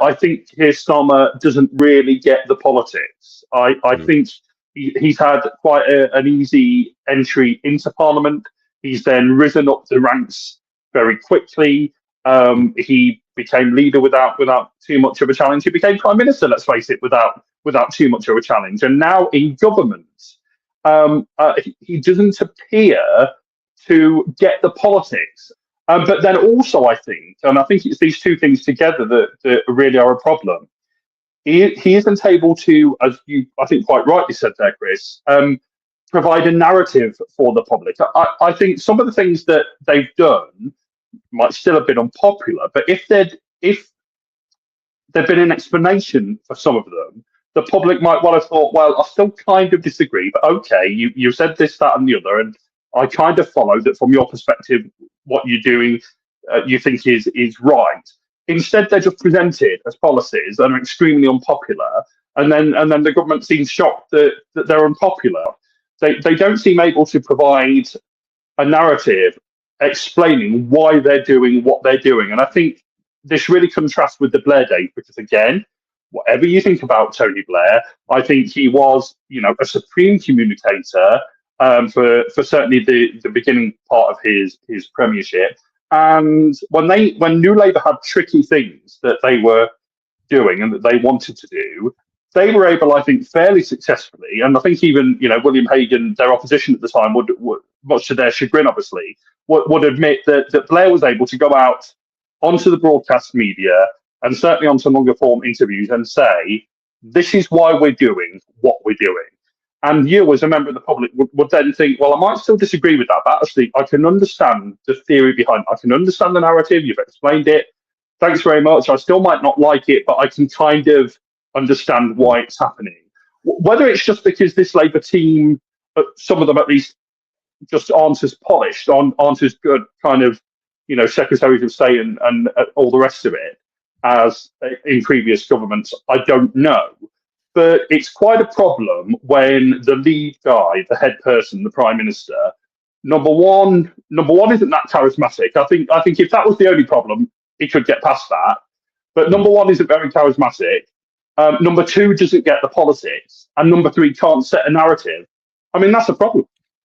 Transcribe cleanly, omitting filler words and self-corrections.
I think Keir Starmer doesn't really get the politics. I think he's had quite an easy entry into Parliament. He's then risen up the ranks very quickly. He became leader without too much of a challenge. He became prime minister, let's face it, without too much of a challenge. And now in government, he doesn't appear to get the politics. But then also, I think it's these two things together that really are a problem. He isn't able to, as you, I think, quite rightly said there, Chris, provide a narrative for the public. I think some of the things that they've done might still have been unpopular, but if there'd been an explanation for some of them, the public might well have thought, well, I still kind of disagree, but okay, you said this, that, and the other, and I kind of follow that from your perspective, what you're doing, you think is right. Instead, they're just presented as policies that are extremely unpopular, and then the government seems shocked that they're unpopular. They don't seem able to provide a narrative explaining why they're doing what they're doing. And I think this really contrasts with the Blair days, because again, whatever you think about Tony Blair, I think he was, a supreme communicator for certainly the beginning part of his premiership. And when New Labour had tricky things that they were doing and that they wanted to do, they were able, I think, fairly successfully, and I think even William Hague, their opposition at the time, would much to their chagrin, obviously, would admit that Blair was able to go out onto the broadcast media and certainly onto longer form interviews and say, this is why we're doing what we're doing. And you, as a member of the public, would then think, well, I might still disagree with that, but actually I can understand the theory behind it. I can understand the narrative. You've explained it. Thanks very much. I still might not like it, but I can kind of understand why it's happening. Whether it's just because this Labour team, some of them at least, just aren't as polished, aren't as good kind of, secretaries of state and all the rest of it as in previous governments, I don't know. But it's quite a problem when the lead guy, the head person, the prime minister, number one isn't that charismatic. I think if that was the only problem, he could get past that. But number one isn't very charismatic. Number two doesn't get the politics, and number three can't set a narrative. I mean, that's a problem.